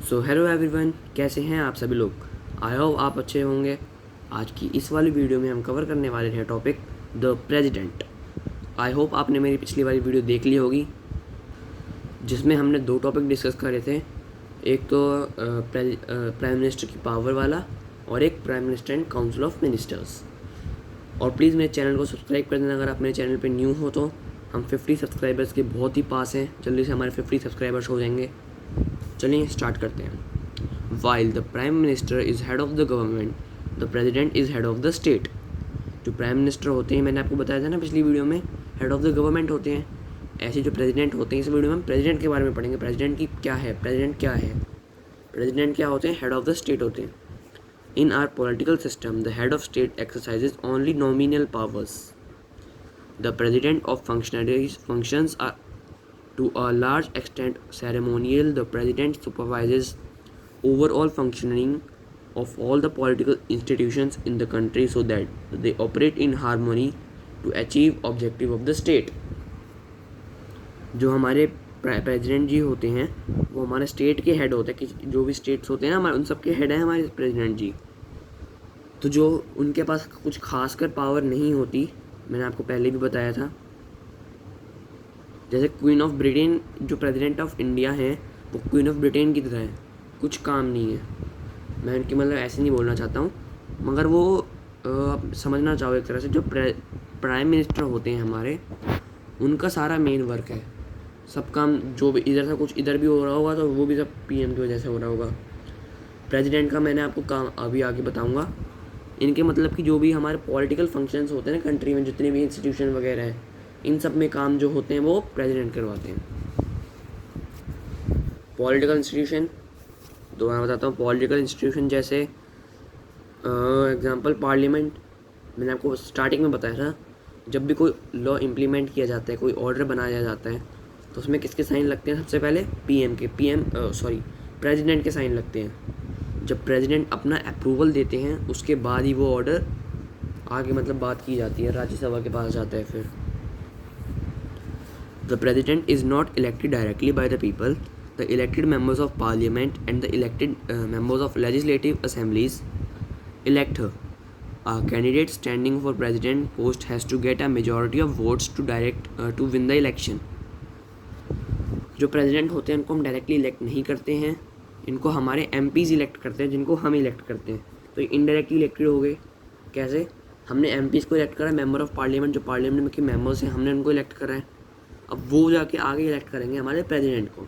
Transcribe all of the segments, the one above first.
So hello everyone, कैसे हैं आप सभी लोग। आई होप आप अच्छे होंगे। आज की इस वाली वीडियो में हम कवर करने वाले हैं topic the president. I hope आपने मेरी पिछली वाली वीडियो देख ली होगी, जिसमें हमने दो टॉपिक डिस्कस करे थे। एक तो प्राइम मिनिस्टर की पावर वाला और एक prime minister and council of ministers. और प्लीज़ मेरे चैनल को सब्सक्राइब कर देना अगर आप मेरे चैनल पे न्यू हो तो। हम 50 सब्सक्राइबर्स के बहुत ही पास हैं, जल्दी से हमारे 50 सब्सक्राइबर्स हो जाएंगे। चलिए स्टार्ट करते हैं। While the prime minister is head of the government, the president is head of the state. जो प्राइम मिनिस्टर होते हैं, मैंने आपको बताया था ना पिछली वीडियो में, हेड ऑफ द गवर्नमेंट होते हैं। ऐसे जो प्रेसिडेंट होते हैं, इस वीडियो में हम प्रेसिडेंट के बारे में पढ़ेंगे। प्रेसिडेंट की क्या है, प्रेसिडेंट क्या है। प्रेसिडेंट क्या होते हैं, हेड ऑफ द स्टेट होते हैं। In our political system the head of state exercises only nominal powers. The president of functions are to a large extent ceremonial. The president supervises overall functioning of all the political institutions in the country so that they operate in harmony to achieve objective of the state. जो हमारे president जी होते हैं वो हमारे state के head होते हैं, कि जो भी स्टेट्स होते हैं ना हमारे, उन सब के हेड हैं हमारे प्रेसिडेंट जी। तो जो उनके पास कुछ खासकर पावर नहीं होती, मैंने आपको पहले भी बताया था। जैसे क्वीन ऑफ ब्रिटेन, जो प्रेसिडेंट ऑफ इंडिया हैं, वो क्वीन ऑफ ब्रिटेन की तरह है, कुछ काम नहीं है। मैं उनकी मतलब ऐसे नहीं बोलना चाहता हूँ, मगर वो आप समझना चाहो एक तरह से, जो प्राइम मिनिस्टर होते हैं हमारे, उनका सारा मेन वर्क है। सब काम जो भी इधर से कुछ इधर भी हो रहा होगा तो वो भी सब पीएम की वजह से हो रहा होगा। प्रेसिडेंट का मैंने आपको काम अभी आगे बताऊँगा। इनके मतलब कि जो भी हमारे पॉलिटिकल फंक्शंस होते हैं ना कंट्री में, जितने भी इंस्टीट्यूशन वगैरह हैं, इन सब में काम जो होते हैं वो प्रेसिडेंट करवाते हैं। पॉलिटिकल इंस्टीट्यूशन तो मैं बताता हूँ। पॉलिटिकल इंस्टीट्यूशन जैसे एग्जांपल पार्लियामेंट, मैंने आपको स्टार्टिंग में बताया था। जब भी कोई लॉ इम्प्लीमेंट किया जाता है, कोई ऑर्डर बनाया जाता है, तो उसमें किसके साइन लगते हैं? सबसे पहले प्रेसिडेंट के साइन लगते हैं। जब प्रेसिडेंट अपना अप्रूवल देते हैं, उसके बाद ही वो ऑर्डर आगे मतलब बात की जाती है, राज्यसभा के पास जाता है। फिर The president is not elected directly by the people. The elected members of parliament and the elected members of legislative assemblies elect her. A candidate standing for president post has to get a majority of votes to win the election. जो president होते हैं उनको हम directly elect नहीं करते हैं, इनको हमारे MPs इलेक्ट करते हैं, जिनको हम इलेक्ट करते हैं। तो इनडायरेक्टली इलेक्टेड हो गए। कैसे? हमने MPs को इलेक्ट करा, मेंबर ऑफ पार्लियामेंट, जो पार्लियामेंट के मेंबर्स हैं, हमने उनको इलेक्ट करा है। अब वो जाके आगे इलेक्ट करेंगे हमारे प्रेसिडेंट को।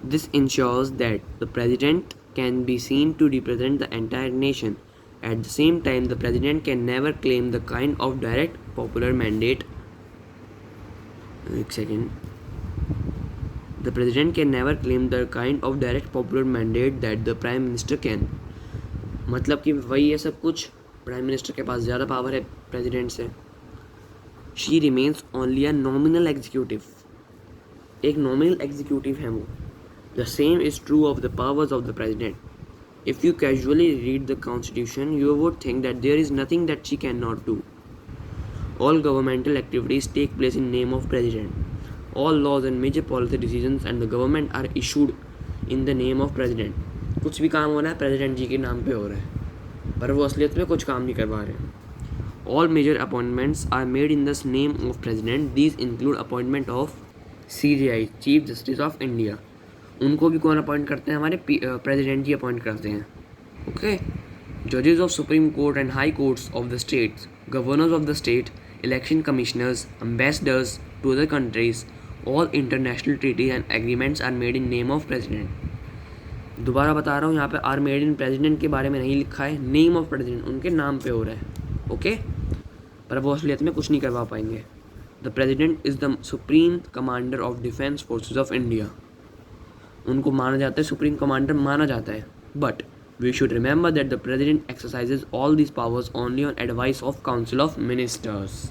This ensures that the president can be seen to represent the entire nation. At the same time the president can never claim the kind of direct popular mandate. एक second. The president can never claim the kind of direct popular mandate that the prime minister can. मतलब कि वही है सब कुछ, prime minister के पास ज़्यादा power है प्रेसिडेंट से। She remains only a nominal executive. एक nominal executive है वो। The same is true of the powers of the president. If you casually read the constitution, you would think that there is nothing that she cannot do. All governmental activities take place in name of president. All laws and major policy decisions and the government are issued in the name of president. कुछ भी काम हो रहा है president जी के नाम पे हो रहा है, पर वो असलियत में कुछ काम नहीं करवा रहे। All major appointments are made in the name of President. These include appointment of CJI, Chief Justice of India. उनको भी कौन अपॉइंट करते हैं? हमारे प्रेसिडेंट जी अपॉइंट करते हैं। ओके। जजेस of supreme court and high courts of the states, governors of the state, election commissioners, ambassadors to other countries, all international treaties and agreements are made in name of president. दोबारा बता रहा हूँ, यहाँ पे are made in president के बारे में नहीं लिखा है, नेम ऑफ प्रेसिडेंट उनके नाम पे हो रहा है। ओके, पर वो असलियत में कुछ नहीं करवा पाएंगे। The president is the supreme commander of defence forces of India. उनको माना जाता है, सुप्रीम कमांडर माना जाता है। But we should remember that the president exercises all this powers only on advice of council of ministers.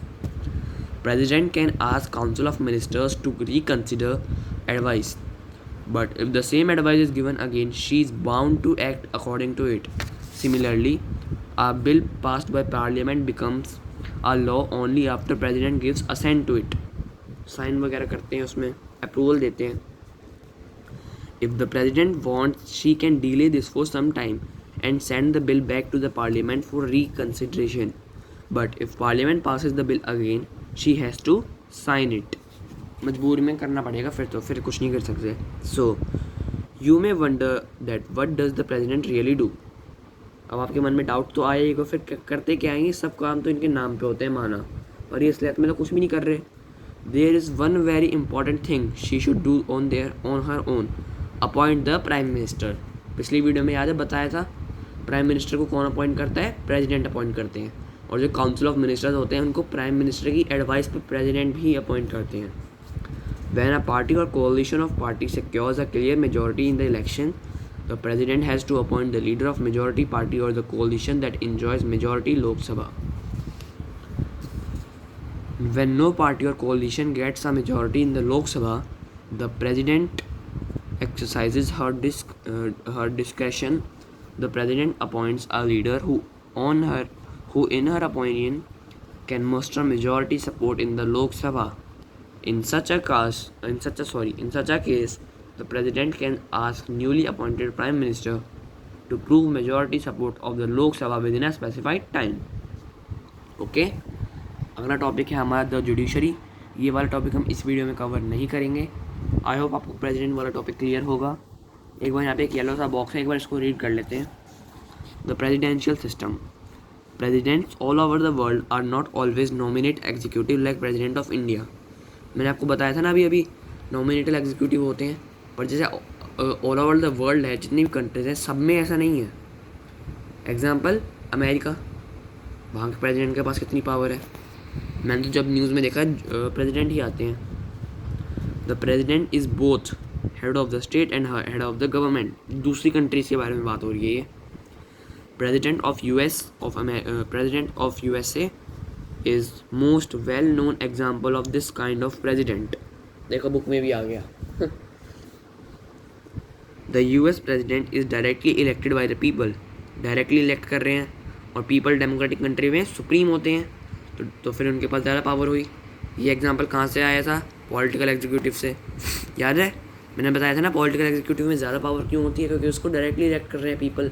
President can ask council of ministers to reconsider advice, but if the same advice is given again, she is bound to act according to it. Similarly, a bill passed by parliament becomes a law only after president gives assent to it. Sign वगैरह करते हैं, उसमें approval देते हैं, If the president wants, she can delay this for some time and send the bill back to the parliament for reconsideration. But if parliament passes the bill again, she has to sign it. मजबूरी में करना पड़ेगा फिर कुछ नहीं कर सकते. So you may wonder that what does the president really do? अब आपके मन में डाउट तो आएगा, फिर करते क्या है, सब काम तो इनके नाम पे होते हैं माना, और ये असलियत में तो कुछ भी नहीं कर रहे. There is one very important thing she should do on her own. Appoint the prime minister. पिछली वीडियो में याद है बताया था, प्राइम मिनिस्टर को कौन अपॉइंट करता है, प्रेसिडेंट अपॉइंट करते हैं, और जो काउंसिल ऑफ मिनिस्टर्स होते हैं उनको प्राइम मिनिस्टर की एडवाइस पे प्रेसिडेंट भी अपॉइंट करते हैं. When a party or coalition of parties secures a clear majority in the election, the president has to appoint the leader of majority party or the coalition that enjoys majority Lok Sabha. When no party or coalition gets a majority in the Lok Sabha, the president exercises her discretion. The president appoints a leader who in her opinion can muster majority support in the Lok Sabha. In such a case, the president can ask newly appointed prime minister to prove majority support of the Lok Sabha within a specified time. Okay? अगला topic है हमारा the judiciary. ये वाला topic हम इस video में cover नहीं करेंगे. आई होप आपको प्रेसिडेंट वाला टॉपिक क्लियर होगा. एक बार यहाँ पे एक येलो सा बॉक्स है, एक बार इसको रीड कर लेते हैं. The presidential system. Presidents all over the world are not always nominate executive like president of India. मैंने आपको बताया था ना अभी नॉमिनेटेड एग्जीक्यूटिव होते हैं, पर जैसे ऑल ओवर द वर्ल्ड है, जितनी भी कंट्रीज हैं, सब में ऐसा नहीं है. एग्जाम्पल अमेरिका, वहाँ के प्रेसिडेंट के पास कितनी पावर है. मैंने तो जब न्यूज़ में देखा प्रेसिडेंट ही आते हैं. The president is both head of the state and head of the government. दूसरी कंट्रीज के बारे में बात हो रही है ये. President of USA is most well known example of this kind of president. देखो बुक में भी आ गया. The US president is directly elected by the people. Directly elect कर रहे हैं, और पीपल डेमोक्रेटिक कंट्री में सुप्रीम होते हैं, तो फिर उनके पास ज़्यादा पावर हुई. ये एग्जांपल कहाँ से आया था, पॉलिटिकल एग्जीक्यूटिव से. याद है मैंने बताया था ना, पॉलिटिकल एग्जीक्यूटिव में ज़्यादा पावर क्यों होती है, क्योंकि उसको डायरेक्टली इलेक्ट कर रहे हैं पीपल.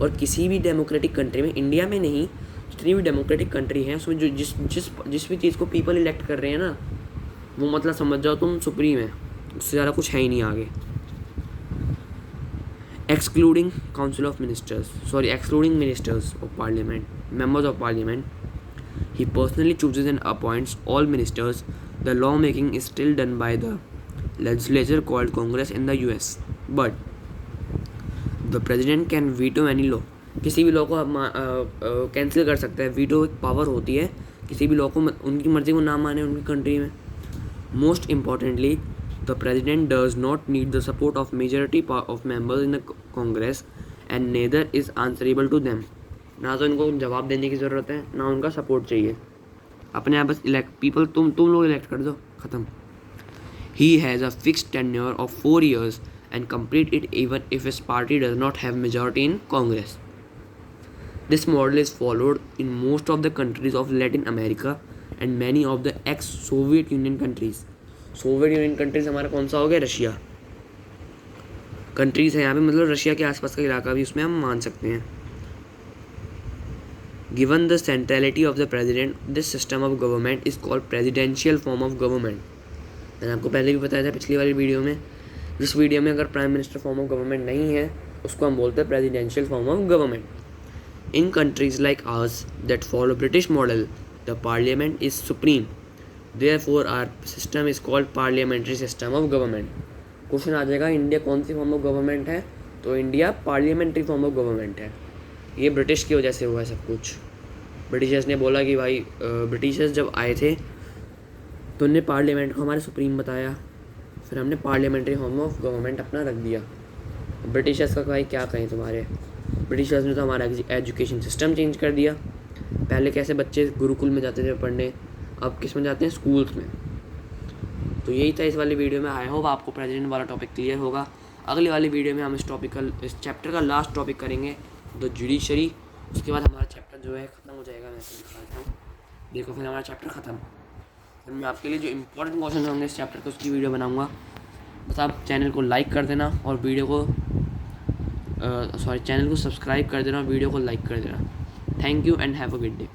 और किसी भी डेमोक्रेटिक कंट्री में, इंडिया में नहीं, जितनी भी डेमोक्रेटिक कंट्री है उसमें जो जिस भी चीज़ को पीपल इलेक्ट कर रहे हैं ना, वो मतलब समझ जाओ तुम सुप्रीम है, उससे ज़्यादा कुछ है ही नहीं आगे. excluding ministers of parliament, members of parliament, he personally chooses and appoints all ministers. The lawmaking is still done by the legislature called Congress in the US, but the president can veto any law. किसी भी law को cancel कर सकता है. Veto एक power होती है, किसी भी लॉ को उनकी मर्जी को ना माने उनकी कंट्री में. Most importantly, the president does not need the support of majority of members in the Congress and neither is answerable to them. ना तो इनको जवाब देने की ज़रूरत है, ना उनका सपोर्ट चाहिए. अपने आप बस पीपल तुम लोग इलेक्ट कर दो, ख़त्म. He has a fixed tenure of 4 years and complete it even if his party does not have majority in Congress. This model is followed in most of the countries of Latin America and many of the ex-Soviet Union countries. Soviet union countries हमारा कौन सा हो गया, Russia countries है यहाँ पे, मतलब Russia के आसपास का इलाका भी उसमें हम मान सकते हैं. Given the centrality of the president, this system of government is called presidential form of government. मैंने आपको पहले भी बताया था पिछली वाली वीडियो में. जिस वीडियो में अगर prime minister form of government नहीं है, उसको हम बोलते हैं presidential form of government. In countries like ours that follow British model, the parliament is supreme. Therefore, our system is called parliamentary system of government. Question आ जाएगा India कौन सी फॉर्म ऑफ गवर्नमेंट है, तो India parliamentary form of government है. ये British की वजह से हुआ है सब कुछ. ब्रिटिशर्स ने बोला कि भाई ब्रिटिशर्स जब आए थे तो उन्होंने पार्लियामेंट को हमारे सुप्रीम बताया, फिर हमने पार्लियामेंट्री फॉर्म ऑफ गवर्नमेंट अपना रख दिया. ब्रिटिशर्स का भाई क्या कहें तुम्हारे, ब्रिटिशर्स ने तो हमारा एजुकेशन सिस्टम चेंज कर दिया. पहले कैसे बच्चे गुरुकुल में जाते थे पढ़ने, अब किस में जाते हैं, स्कूल्स में. तो यही था इस वाली वीडियो में. आई होप आपको प्रेसिडेंट वाला टॉपिक क्लियर होगा. अगली वाली वीडियो में हम इस चैप्टर का लास्ट टॉपिक करेंगे, द जुडिशरी. उसके बाद हमारा चैप्टर जो है ख़त्म हो जाएगा. मैं दिखाता हूँ, देखो फिर हमारा चैप्टर ख़त्म. फिर मैं आपके लिए जो इंपॉर्टेंट क्वेश्चन होंगे इस चैप्टर के उसकी वीडियो बनाऊँगा. बस आप चैनल को लाइक कर देना और वीडियो को चैनल को सब्सक्राइब कर देना और वीडियो को लाइक कर देना। Thank you and have a good day.